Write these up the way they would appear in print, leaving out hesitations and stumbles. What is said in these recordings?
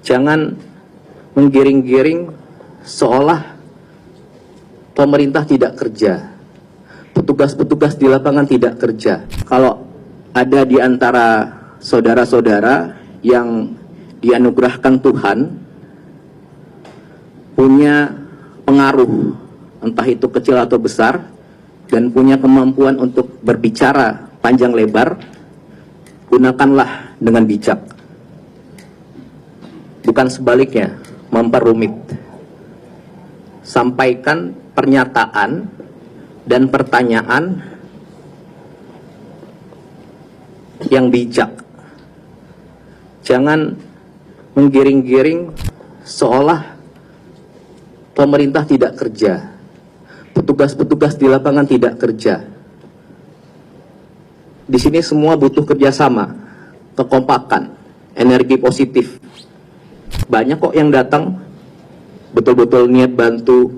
Jangan menggiring-giring seolah pemerintah tidak kerja, petugas-petugas di lapangan tidak kerja. Kalau ada di antara saudara-saudara yang dianugerahkan Tuhan punya pengaruh, entah itu kecil atau besar, dan punya kemampuan untuk berbicara panjang lebar, gunakanlah dengan bijak. Bukan sebaliknya, memperumit. Sampaikan pernyataan dan pertanyaan yang bijak. Jangan menggiring-giring seolah pemerintah tidak kerja, petugas-petugas di lapangan tidak kerja. Di sini semua butuh kerjasama, kekompakan, energi positif. Banyak kok yang datang betul-betul niat bantu,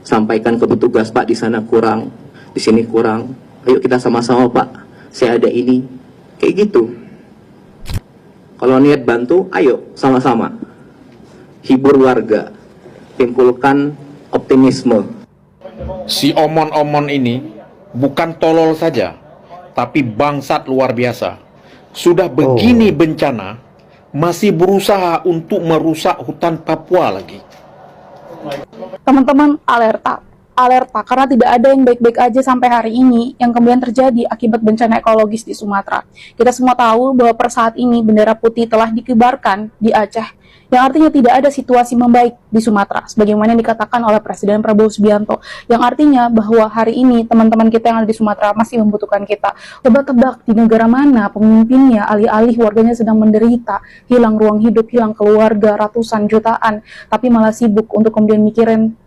sampaikan ke petugas, Pak di sana kurang, di sini kurang. Ayo kita sama-sama Pak, saya ada ini, kayak gitu. Kalau niat bantu, ayo sama-sama hibur warga, timbulkan optimisme. Si omon-omon ini bukan tolol saja, tapi bangsat luar biasa. Sudah begini bencana, masih berusaha untuk merusak hutan Papua lagi. Teman-teman alerta, karena tidak ada yang baik-baik aja sampai hari ini yang kemudian terjadi akibat bencana ekologis di Sumatera. Kita semua tahu bahwa per saat ini bendera putih telah dikibarkan di Aceh, yang artinya tidak ada situasi membaik di Sumatera, sebagaimana yang dikatakan oleh Presiden Prabowo Subianto, yang artinya bahwa hari ini teman-teman kita yang ada di Sumatera masih membutuhkan kita. Tebak-tebak di negara mana pemimpinnya alih-alih warganya sedang menderita, hilang ruang hidup, hilang keluarga, ratusan jutaan, tapi malah sibuk untuk kemudian mikirin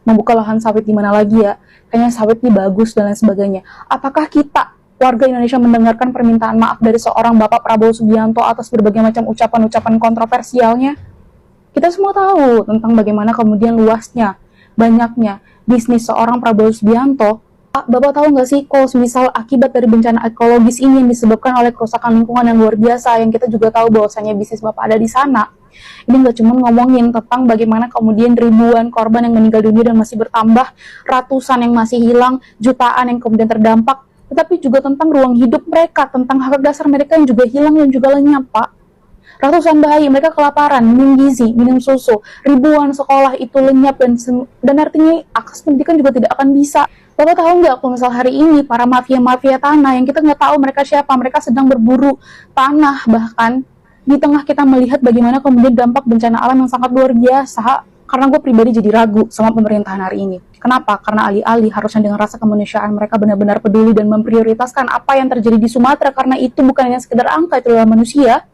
membuka lahan sawit di mana lagi ya, kayaknya sawitnya bagus dan lain sebagainya. Apakah kita warga Indonesia mendengarkan permintaan maaf dari seorang Bapak Prabowo Subianto atas berbagai macam ucapan-ucapan kontroversialnya? Kita semua tahu tentang bagaimana kemudian luasnya, banyaknya bisnis seorang Prabowo Subianto. Bapak tahu nggak sih, kalau misal akibat dari bencana ekologis ini yang disebabkan oleh kerusakan lingkungan yang luar biasa, yang kita juga tahu bahwasanya bisnis Bapak ada di sana, ini nggak cuma ngomongin tentang bagaimana kemudian ribuan korban yang meninggal dunia dan masih bertambah, ratusan yang masih hilang, jutaan yang kemudian terdampak, tetapi juga tentang ruang hidup mereka, tentang hak dasar mereka yang juga hilang dan juga lenyap, Pak. Ratusan bayi mereka kelaparan, minum gizi, minum susu, ribuan sekolah itu lenyap dan artinya akses pendidikan juga tidak akan bisa. Bapak tahu nggak kalau misal hari ini para mafia-mafia tanah yang kita nggak tahu mereka siapa, mereka sedang berburu tanah, bahkan di tengah kita melihat bagaimana kemudian dampak bencana alam yang sangat luar biasa. Karena gue pribadi jadi ragu sama pemerintahan hari ini. Kenapa? Karena alih-alih harusnya dengan rasa kemanusiaan mereka benar-benar peduli dan memprioritaskan apa yang terjadi di Sumatera, karena itu bukan hanya sekedar angka, itu adalah manusia,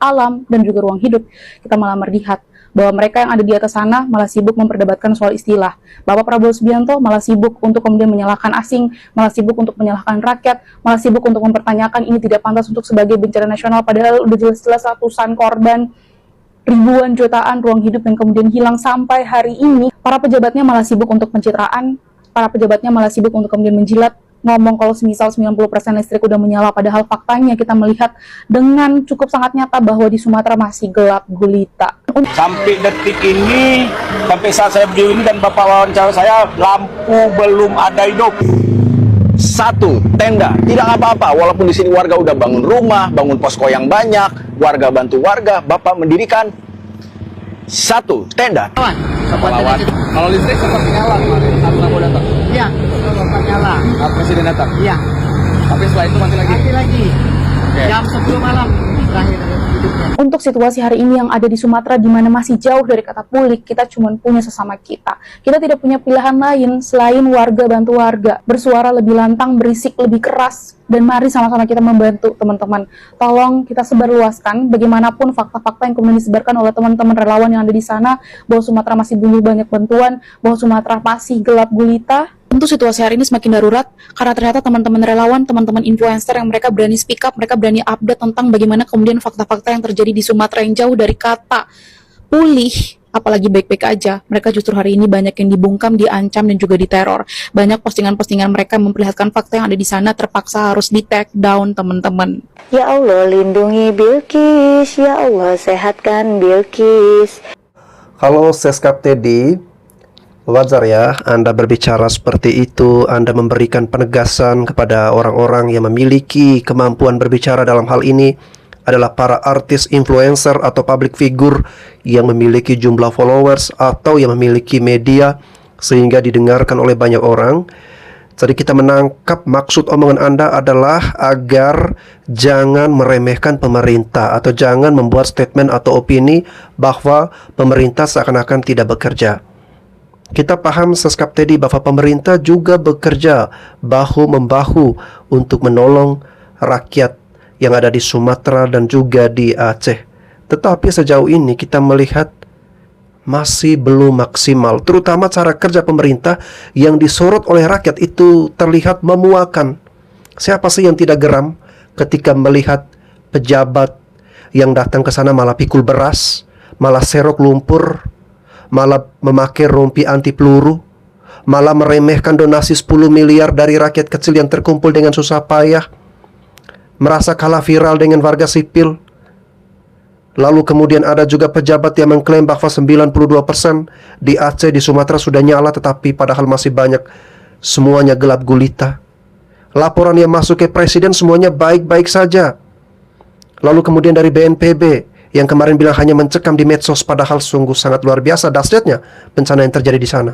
alam, dan juga ruang hidup. Kita malah melihat bahwa mereka yang ada di atas sana malah sibuk memperdebatkan soal istilah. Bapak Prabowo Subianto malah sibuk untuk kemudian menyalahkan asing, malah sibuk untuk menyalahkan rakyat, malah sibuk untuk mempertanyakan ini tidak pantas untuk sebagai bencana nasional, padahal udah jelas-jelas ratusan korban, ribuan jutaan ruang hidup yang kemudian hilang sampai hari ini. Para pejabatnya malah sibuk untuk pencitraan, para pejabatnya malah sibuk untuk kemudian menjilat, ngomong kalau semisal 90% listrik udah menyala, padahal faktanya kita melihat dengan cukup sangat nyata bahwa di Sumatera masih gelap gulita. Sampai detik ini, sampai saat saya berdiri ini dan Bapak wawancara saya, lampu belum ada hidup. Satu, tenda, tidak apa-apa, walaupun di sini warga udah bangun rumah, bangun posko yang banyak, warga bantu warga, Bapak mendirikan satu tenda. Pahlawan. Kalau listrik sempat nyala kemarin saat Prabowo datang. Iya, sempat nyala. Presiden datang. Iya. Tapi setelah itu mati lagi. Mati lagi. Oke. Jam 10 malam terakhir hidupnya. Untuk situasi hari ini yang ada di Sumatera di mana masih jauh dari kata pulih, kita cuma punya sesama kita. Kita tidak punya pilihan lain selain warga bantu warga, bersuara lebih lantang, berisik lebih keras, dan mari sama-sama kita membantu teman-teman. Tolong kita sebarluaskan bagaimanapun fakta-fakta yang kemudian disebarkan oleh teman-teman relawan yang ada di sana, bahwa Sumatera masih butuh banyak bantuan, bahwa Sumatera masih gelap gulita. Tentu situasi hari ini semakin darurat karena ternyata teman-teman relawan, teman-teman influencer yang mereka berani speak up, mereka berani update tentang bagaimana kemudian fakta-fakta yang terjadi di Sumatera yang jauh dari kata pulih, apalagi baik-baik aja. Mereka justru hari ini banyak yang dibungkam, diancam, dan juga diteror. Banyak postingan-postingan mereka memperlihatkan fakta yang ada di sana terpaksa harus di-take down, teman-teman. Ya Allah, lindungi Bilqis. Ya Allah, sehatkan Bilqis. Halo Seskap Teddy, wajar ya Anda berbicara seperti itu. Anda memberikan penegasan kepada orang-orang yang memiliki kemampuan berbicara dalam hal ini adalah para artis, influencer, atau public figure yang memiliki jumlah followers atau yang memiliki media sehingga didengarkan oleh banyak orang. Jadi kita menangkap maksud omongan Anda adalah agar jangan meremehkan pemerintah atau jangan membuat statement atau opini bahwa pemerintah seakan-akan tidak bekerja. Kita paham Seskap Teddy bahwa pemerintah juga bekerja bahu-membahu untuk menolong rakyat yang ada di Sumatera dan juga di Aceh. Tetapi sejauh ini kita melihat masih belum maksimal, terutama cara kerja pemerintah yang disorot oleh rakyat itu terlihat memuakan. Siapa sih yang tidak geram ketika melihat pejabat yang datang ke sana malah pikul beras, malah serok lumpur, malah memakai rompi anti peluru, malah meremehkan donasi 10 miliar dari rakyat kecil yang terkumpul dengan susah payah, merasa kalah viral dengan warga sipil. Lalu kemudian ada juga pejabat yang mengklaim bahwa 92% di Aceh, di Sumatera sudah nyala, tetapi padahal masih banyak semuanya gelap gulita. Laporan yang masuk ke presiden semuanya baik-baik saja. Lalu kemudian dari BNPB yang kemarin bilang hanya mencekam di medsos, padahal sungguh sangat luar biasa dahsyatnya bencana yang terjadi di sana.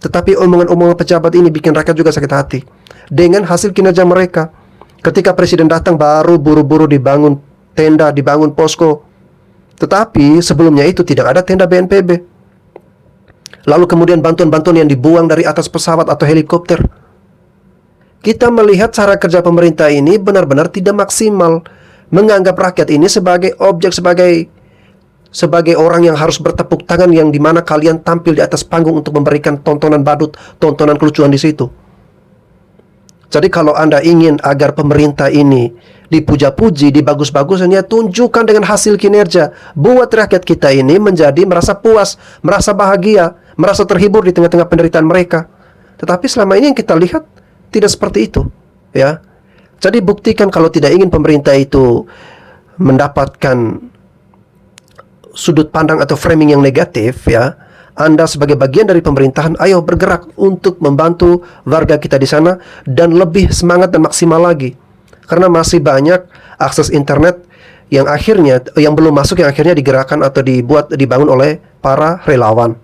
Tetapi omongan-omongan pejabat ini bikin rakyat juga sakit hati dengan hasil kinerja mereka. Ketika presiden datang baru buru-buru dibangun tenda, dibangun posko. Tetapi sebelumnya itu tidak ada tenda BNPB. Lalu kemudian bantuan-bantuan yang dibuang dari atas pesawat atau helikopter. Kita melihat cara kerja pemerintah ini benar-benar tidak maksimal. Menganggap rakyat ini sebagai objek, sebagai orang yang harus bertepuk tangan, yang dimana kalian tampil di atas panggung untuk memberikan tontonan badut, tontonan kelucuan di situ. Jadi kalau Anda ingin agar pemerintah ini dipuja-puji, dibagus-bagusan, ya tunjukkan dengan hasil kinerja. Buat rakyat kita ini menjadi merasa puas, merasa bahagia, merasa terhibur di tengah-tengah penderitaan mereka. Tetapi selama ini yang kita lihat tidak seperti itu, ya. Jadi buktikan kalau tidak ingin pemerintah itu mendapatkan sudut pandang atau framing yang negatif, ya. Anda sebagai bagian dari pemerintahan, ayo bergerak untuk membantu warga kita di sana dan lebih semangat dan maksimal lagi. Karena masih banyak akses internet yang belum masuk, yang akhirnya digerakkan atau dibangun oleh para relawan.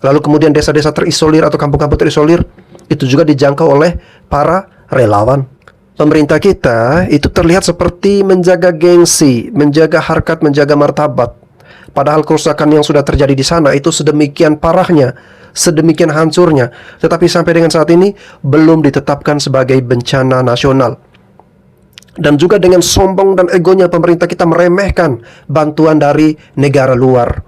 Lalu kemudian desa-desa terisolir atau kampung-kampung terisolir itu juga dijangkau oleh para relawan. Pemerintah kita itu terlihat seperti menjaga gengsi, menjaga harkat, menjaga martabat. Padahal kerusakan yang sudah terjadi di sana itu sedemikian parahnya, sedemikian hancurnya, tetapi sampai dengan saat ini belum ditetapkan sebagai bencana nasional. Dan juga dengan sombong dan egonya pemerintah kita meremehkan bantuan dari negara luar.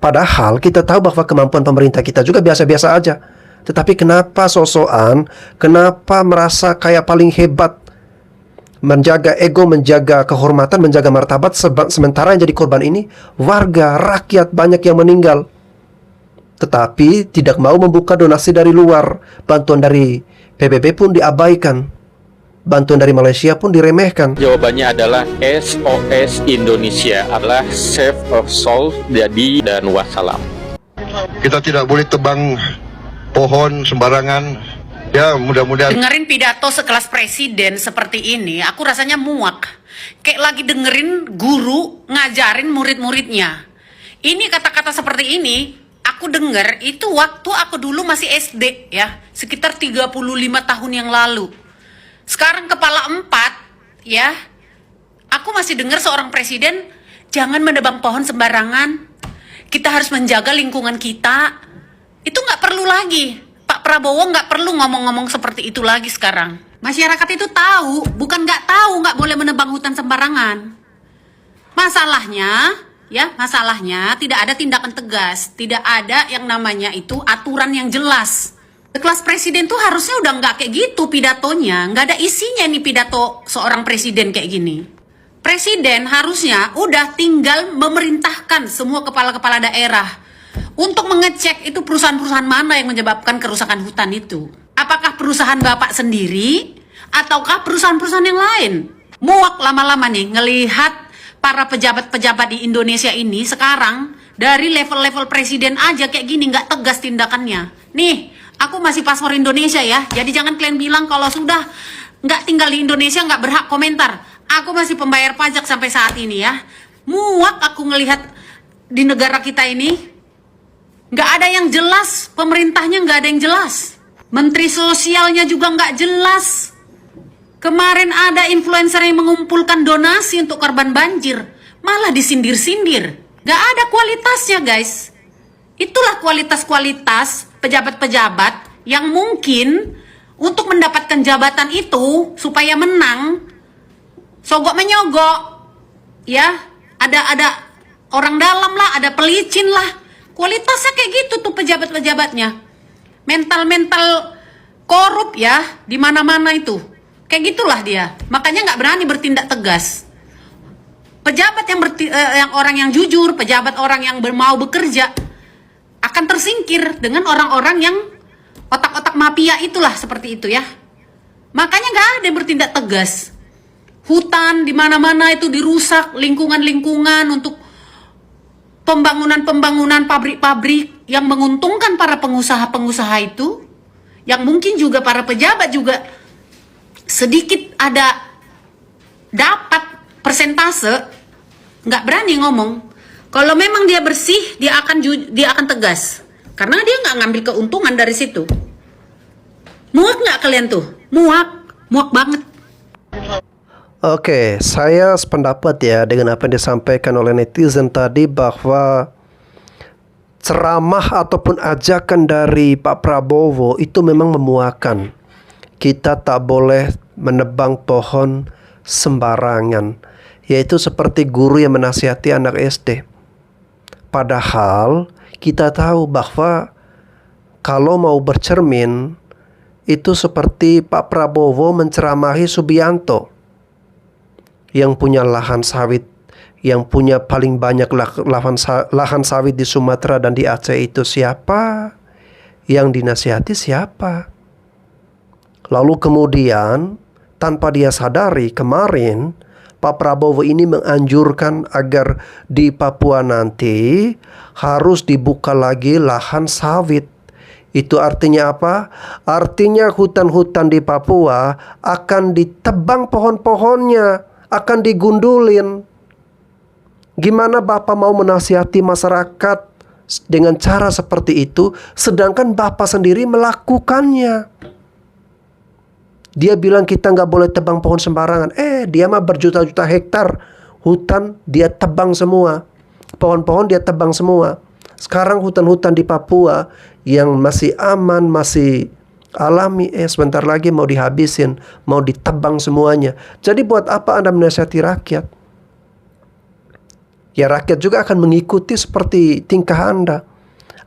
Padahal kita tahu bahwa kemampuan pemerintah kita juga biasa-biasa aja. Tetapi kenapa sosokan, kenapa merasa kayak paling hebat, menjaga ego, menjaga kehormatan, menjaga martabat, sementara yang jadi korban ini warga, rakyat, banyak yang meninggal. Tetapi tidak mau membuka donasi dari luar. Bantuan dari PBB pun diabaikan. Bantuan dari Malaysia pun diremehkan. Jawabannya adalah SOS Indonesia adalah Save of Soul, jadi dan wassalam. Kita tidak boleh tebang pohon sembarangan. Ya, mudah-mudahan. Dengerin pidato sekelas presiden seperti ini, aku rasanya muak. Kayak lagi dengerin guru ngajarin murid-muridnya. Ini kata-kata seperti ini, aku denger itu waktu aku dulu masih SD ya, sekitar 35 tahun yang lalu. Sekarang kepala 4 ya, aku masih dengar seorang presiden, jangan menebang pohon sembarangan. Kita harus menjaga lingkungan kita. Itu nggak perlu lagi. Pak Prabowo nggak perlu ngomong-ngomong seperti itu lagi sekarang. Masyarakat itu tahu, bukan nggak tahu nggak boleh menebang hutan sembarangan. Masalahnya tidak ada tindakan tegas, tidak ada yang namanya itu aturan yang jelas. Kelas presiden tuh harusnya udah nggak kayak gitu pidatonya, nggak ada isinya nih pidato seorang presiden kayak gini. Presiden harusnya udah tinggal memerintahkan semua kepala-kepala daerah untuk mengecek itu perusahaan-perusahaan mana yang menyebabkan kerusakan hutan itu. Apakah perusahaan Bapak sendiri ataukah perusahaan-perusahaan yang lain? Muak lama-lama nih ngelihat para pejabat-pejabat di Indonesia ini sekarang dari level-level presiden aja kayak gini nggak tegas tindakannya. Nih, aku masih paspor Indonesia ya, jadi jangan kalian bilang kalau sudah nggak tinggal di Indonesia nggak berhak komentar. Aku masih pembayar pajak sampai saat ini ya. Muak aku ngelihat di negara kita ini nggak ada yang jelas, pemerintahnya nggak ada yang jelas, menteri sosialnya juga nggak jelas. Kemarin ada influencer yang mengumpulkan donasi untuk korban banjir, malah disindir-sindir. Nggak ada kualitasnya guys. Itulah kualitas-kualitas pejabat-pejabat yang mungkin untuk mendapatkan jabatan itu supaya menang, sogok menyogok, ya, ada orang dalam lah, ada pelicin lah, kualitasnya kayak gitu tuh pejabat-pejabatnya, mental korup ya, di mana-mana itu, kayak gitulah dia, makanya nggak berani bertindak tegas. Pejabat yang orang yang jujur, pejabat orang yang mau bekerja akan tersingkir dengan orang-orang yang otak-otak mafia itulah seperti itu ya. Makanya nggak ada yang bertindak tegas. Hutan di mana-mana itu dirusak, lingkungan-lingkungan untuk pembangunan pabrik-pabrik yang menguntungkan para pengusaha-pengusaha itu, yang mungkin juga para pejabat juga sedikit ada dapat persentase, nggak berani ngomong. Kalau memang dia bersih, dia akan tegas, karena dia nggak ngambil keuntungan dari situ. Muak nggak kalian tuh? Muak banget. Oke, saya sependapat ya dengan apa yang disampaikan oleh netizen tadi, bahwa ceramah ataupun ajakan dari Pak Prabowo itu memang memuakan. Kita tak boleh menebang pohon sembarangan, yaitu seperti guru yang menasihati anak SD. Padahal kita tahu bahwa kalau mau bercermin, itu seperti Pak Prabowo menceramahi Subianto yang punya lahan sawit, yang punya paling banyak lahan sawit di Sumatera dan di Aceh. Itu siapa? Yang dinasihati siapa? Lalu kemudian tanpa dia sadari, kemarin Pak Prabowo ini menganjurkan agar di Papua nanti harus dibuka lagi lahan sawit. Itu artinya apa? Artinya hutan-hutan di Papua akan ditebang pohon-pohonnya, akan digundulin. Gimana Bapak mau menasihati masyarakat dengan cara seperti itu, sedangkan Bapak sendiri melakukannya? Dia bilang kita nggak boleh tebang pohon sembarangan. Dia mah berjuta-juta hektar hutan dia tebang semua, pohon-pohon dia tebang semua. Sekarang hutan-hutan di Papua yang masih aman, masih alami, sebentar lagi mau dihabisin, mau ditebang semuanya. Jadi buat apa Anda menasihati rakyat? Ya rakyat juga akan mengikuti seperti tingkah Anda.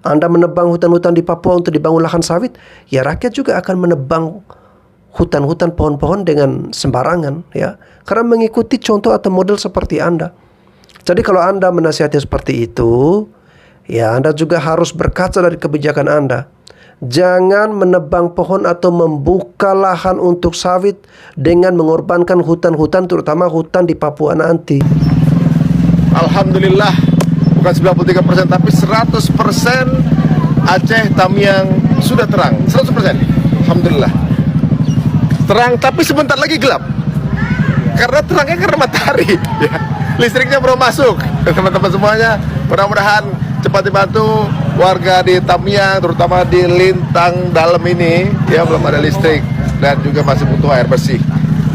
Anda menebang hutan-hutan di Papua untuk dibangun lahan sawit, ya rakyat juga akan menebang hutan-hutan, pohon-pohon dengan sembarangan, ya, karena mengikuti contoh atau model seperti Anda. Jadi kalau Anda menasihati seperti itu, ya Anda juga harus berkaca dari kebijakan Anda. Jangan menebang pohon atau membuka lahan untuk sawit dengan mengorbankan hutan-hutan, terutama hutan di Papua nanti. Alhamdulillah, bukan 93% tapi 100% Aceh Tamiang sudah terang. 100%. Alhamdulillah. Terang tapi sebentar lagi gelap. Karena terangnya karena matahari ya. Listriknya belum masuk. Teman-teman semuanya, mudah-mudahan cepat dibantu warga di Tamiang, terutama di Lintang dalam ini ya, belum ada listrik dan juga masih butuh air bersih.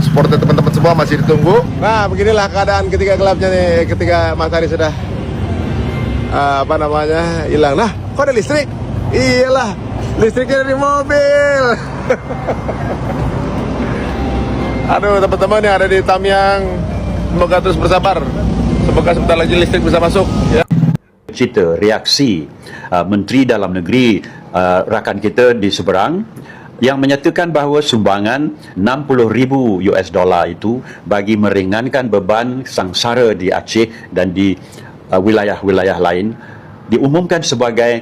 Supporter teman-teman semua masih ditunggu. Nah, beginilah keadaan ketika gelapnya nih, ketika matahari sudah hilang. Nah, kok ada listrik? Iyalah, listriknya dari mobil. Aduh, teman-teman yang ada di Tamiang, semoga terus bersabar. Semoga sebentar lagi listrik bisa masuk ya. Cerita reaksi Menteri Dalam Negeri rakan kita di seberang, yang menyatakan bahawa sumbangan 60,000 US dollar itu bagi meringankan beban sangsara di Aceh dan di wilayah-wilayah lain diumumkan sebagai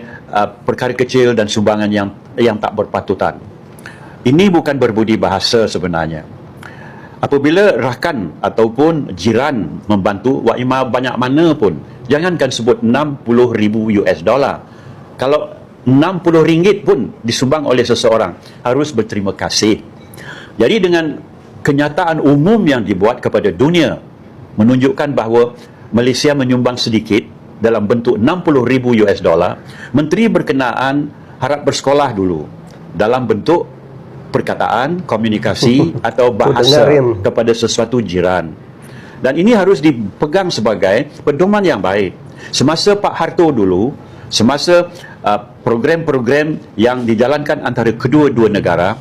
perkara kecil dan sumbangan yang tak berpatutan. Ini bukan berbudi bahasa sebenarnya. Apabila rakan ataupun jiran membantu waimah banyak mana pun, jangankan sebut 60,000 US dollar. Kalau 60 ringgit pun disumbang oleh seseorang, harus berterima kasih. Jadi dengan kenyataan umum yang dibuat kepada dunia menunjukkan bahawa Malaysia menyumbang sedikit dalam bentuk 60,000 US dollar, menteri berkenaan harap bersekolah dulu dalam bentuk perkataan, komunikasi atau bahasa kepada sesuatu jiran. Dan ini harus dipegang sebagai pedoman yang baik. Semasa Pak Harto dulu, semasa program-program yang dijalankan antara kedua-dua negara,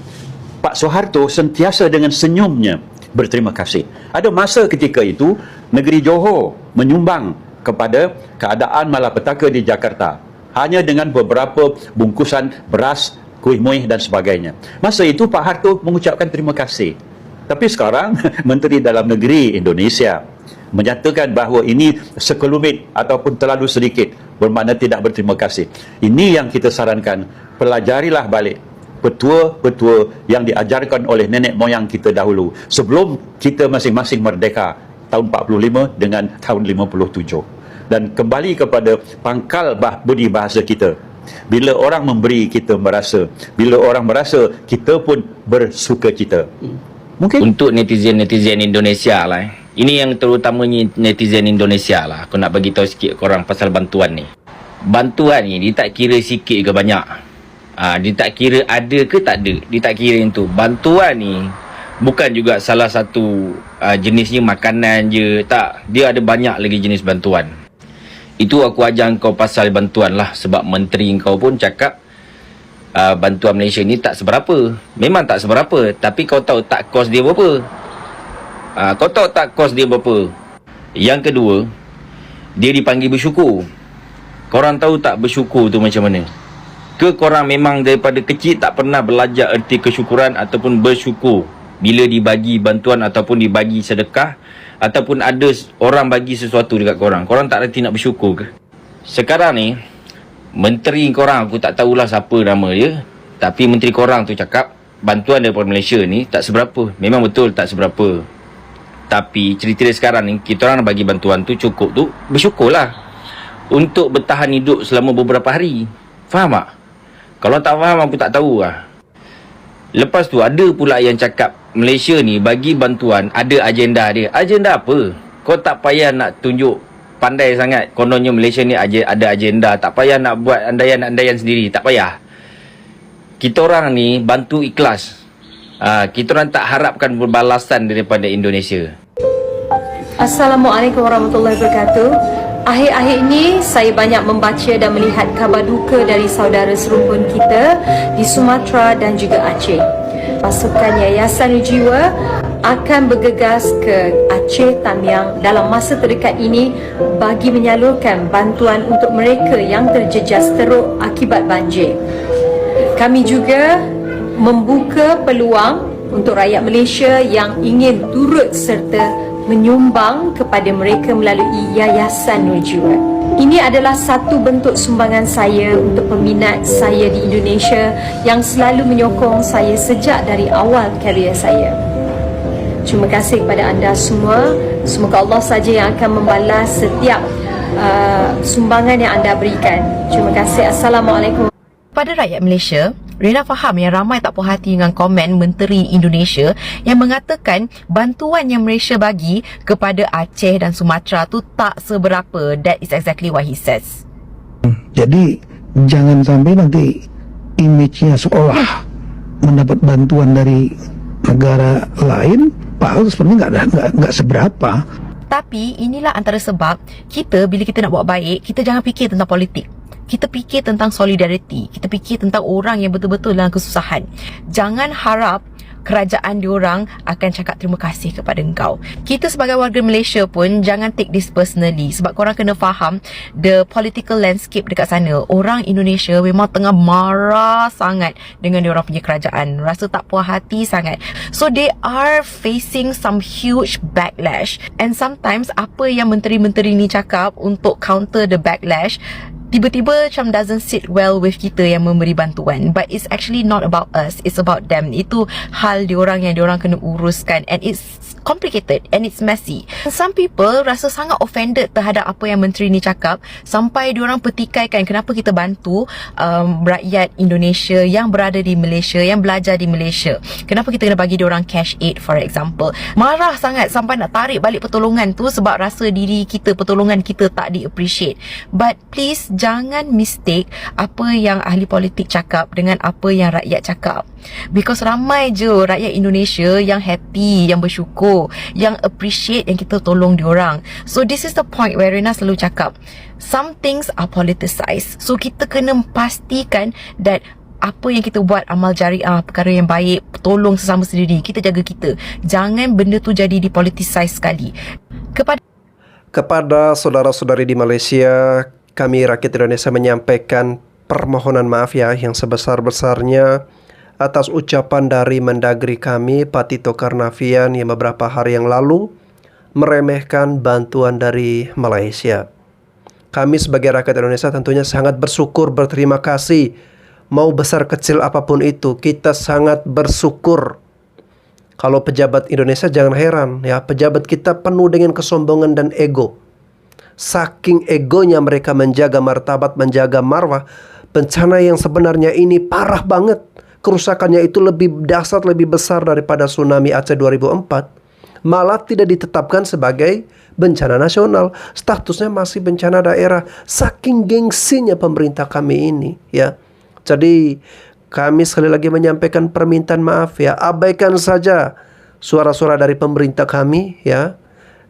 Pak Soeharto sentiasa dengan senyumnya berterima kasih. Ada masa ketika itu negeri Johor menyumbang kepada keadaan malapetaka di Jakarta hanya dengan beberapa bungkusan beras, kuih muih dan sebagainya. Masa itu Pak Harto mengucapkan terima kasih. Tapi sekarang Menteri Dalam Negeri Indonesia menyatakan bahawa ini sekelumit ataupun terlalu sedikit, bermakna tidak berterima kasih. Ini yang kita sarankan, pelajarilah balik petua-petua yang diajarkan oleh nenek moyang kita dahulu sebelum kita masing-masing merdeka tahun 45 dengan tahun 57. Dan kembali kepada pangkal budi bahasa kita. Bila orang memberi, kita merasa. Bila orang merasa, kita pun bersukacita. Mungkin untuk netizen-netizen Indonesia lah. Ini yang terutamanya netizen Indonesia lah. Aku nak bagi tahu sikit korang pasal bantuan ni. Bantuan ni dia tak kira sikit ke banyak. Dia tak kira ada ke tak ada. Dia tak kira yang tu. Bantuan ni bukan juga salah satu jenisnya makanan je. Tak. Dia ada banyak lagi jenis bantuan. Itu aku ajar kau pasal bantuan lah. Sebab menteri kau pun cakap bantuan Malaysia ni tak seberapa. Memang tak seberapa. Tapi kau tahu tak kos dia berapa. Kau tahu tak kos dia berapa. Yang kedua, dia dipanggil bersyukur. Korang tahu tak bersyukur tu macam mana? Ke korang memang daripada kecil tak pernah belajar erti kesyukuran ataupun bersyukur bila dibagi bantuan ataupun dibagi sedekah ataupun ada orang bagi sesuatu dekat korang? Korang tak reti nak bersyukur ke? Sekarang ni menteri korang, aku tak tahulah siapa nama dia, tapi menteri korang tu cakap bantuan daripada Malaysia ni tak seberapa. Memang betul tak seberapa. Tapi cerita dia sekarang ni, kita orang bagi bantuan tu cukup tu, bersyukurlah untuk bertahan hidup selama beberapa hari. Faham tak? Kalau tak faham, aku tak tahu lah. Lepas tu ada pula yang cakap Malaysia ni bagi bantuan ada agenda dia. Agenda apa? Kau tak payah nak tunjuk pandai sangat kononnya Malaysia ni ada agenda. Tak payah nak buat andaian-andaian sendiri. Tak payah. Kita orang ni bantu ikhlas. Kita orang tak harapkan berbalasan daripada Indonesia. Assalamualaikum warahmatullahi wabarakatuh. Akhir-akhir ini saya banyak membaca dan melihat kabar duka dari saudara serumpun kita di Sumatera dan juga Aceh. Pasukan Yayasan Jiwa akan bergegas ke Aceh Tamiang dalam masa terdekat ini bagi menyalurkan bantuan untuk mereka yang terjejas teruk akibat banjir. Kami juga membuka peluang untuk rakyat Malaysia yang ingin turut serta menyumbang kepada mereka melalui Yayasan Nur Jiwa. Ini adalah satu bentuk sumbangan saya untuk peminat saya di Indonesia yang selalu menyokong saya sejak dari awal karier saya. Terima kasih kepada anda semua. Semoga Allah saja yang akan membalas setiap sumbangan yang anda berikan. Terima kasih. Assalamualaikum. Pada rakyat Malaysia, Rina faham yang ramai tak puas hati dengan komen Menteri Indonesia yang mengatakan bantuan yang Malaysia bagi kepada Aceh dan Sumatera tu tak seberapa. That is exactly what he says. Jadi jangan sampai nanti image-nya seolah mendapat bantuan dari negara lain, padahal sebenarnya nggak seberapa. Tapi inilah antara sebab kita bila kita nak buat baik, kita jangan fikir tentang politik. Kita fikir tentang solidariti. Kita fikir tentang orang yang betul-betul dalam kesusahan. Jangan harap kerajaan diorang akan cakap terima kasih kepada engkau. Kita sebagai warga Malaysia pun jangan take this personally, sebab korang kena faham the political landscape dekat sana. Orang Indonesia memang tengah marah sangat dengan diorang punya kerajaan, rasa tak puas hati sangat. So they are facing some huge backlash, and sometimes apa yang menteri-menteri ni cakap untuk counter the backlash tiba-tiba macam doesn't sit well with kita yang memberi bantuan. But it's actually not about us, it's about them. Itu hal diorang yang diorang kena uruskan, and it's complicated and it's messy. Some people rasa sangat offended terhadap apa yang menteri ni cakap, sampai diorang petikaikan kenapa kita bantu rakyat Indonesia yang berada di Malaysia, yang belajar di Malaysia. Kenapa kita kena bagi diorang cash aid, for example. Marah sangat sampai nak tarik balik pertolongan tu sebab rasa diri kita, pertolongan kita tak di-appreciate. But please, jangan mistake apa yang ahli politik cakap dengan apa yang rakyat cakap. Because ramai je rakyat Indonesia yang happy, yang bersyukur, yang appreciate yang kita tolong diorang. So this is the point where Rina selalu cakap, some things are politicized. So kita kena pastikan that apa yang kita buat, amal jariah, perkara yang baik, tolong sesama sendiri, kita jaga kita. Jangan benda tu jadi dipolitisize sekali. Kepada saudara-saudari di Malaysia, kami rakyat Indonesia menyampaikan permohonan maaf ya yang sebesar-besarnya atas ucapan dari Mendagri kami, Pak Tito Karnavian, yang beberapa hari yang lalu meremehkan bantuan dari Malaysia. Kami sebagai rakyat Indonesia tentunya sangat bersyukur, berterima kasih. Mau besar kecil apapun itu, kita sangat bersyukur. Kalau pejabat Indonesia jangan heran ya, pejabat kita penuh dengan kesombongan dan ego. Saking egonya mereka menjaga martabat, menjaga marwah. Bencana yang sebenarnya ini parah banget. Kerusakannya itu lebih dahsyat, lebih besar daripada tsunami Aceh 2004. Malah tidak ditetapkan sebagai bencana nasional. Statusnya masih bencana daerah. Saking gengsinya pemerintah kami ini ya. Jadi kami sekali lagi menyampaikan permintaan maaf ya. Abaikan saja suara-suara dari pemerintah kami ya.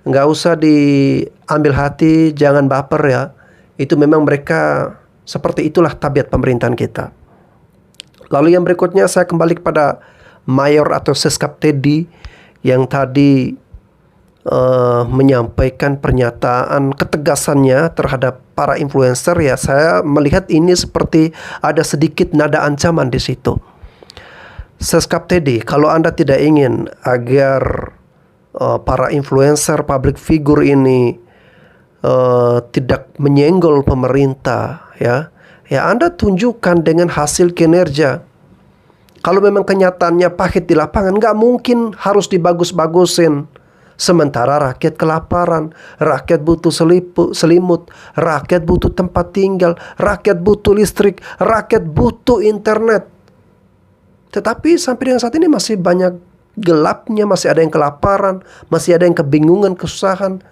Nggak usah diambil hati, jangan baper ya. Itu memang mereka, seperti itulah tabiat pemerintahan kita. Lalu yang berikutnya saya kembali kepada Mayor atau Seskap Teddy yang tadi menyampaikan pernyataan ketegasannya terhadap para influencer ya. Saya melihat ini seperti ada sedikit nada ancaman di situ. Seskap Teddy, kalau Anda tidak ingin agar para influencer, public figure ini tidak menyenggol pemerintah ya, Anda tunjukkan dengan hasil kinerja. Kalau memang kenyataannya pahit di lapangan, nggak mungkin harus dibagus-bagusin. Sementara rakyat kelaparan, rakyat butuh selimut, rakyat butuh tempat tinggal, rakyat butuh listrik, rakyat butuh internet. Tetapi sampai dengan saat ini masih banyak gelapnya, masih ada yang kelaparan, masih ada yang kebingungan, kesusahan.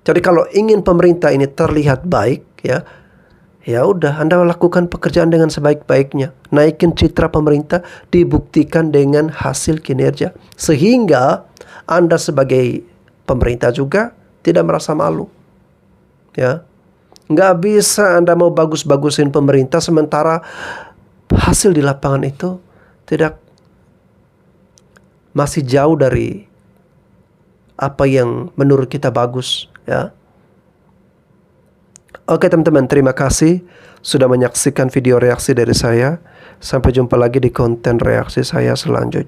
Jadi kalau ingin pemerintah ini terlihat baik ya udah Anda lakukan pekerjaan dengan sebaik-baiknya. Naikin citra pemerintah, dibuktikan dengan hasil kinerja. Sehingga Anda sebagai pemerintah juga tidak merasa malu. Ya. Nggak bisa Anda mau bagus-bagusin pemerintah sementara hasil di lapangan itu masih jauh dari apa yang menurut kita bagus ya. Oke teman-teman, terima kasih sudah menyaksikan video reaksi dari saya. Sampai jumpa lagi di konten reaksi saya selanjutnya.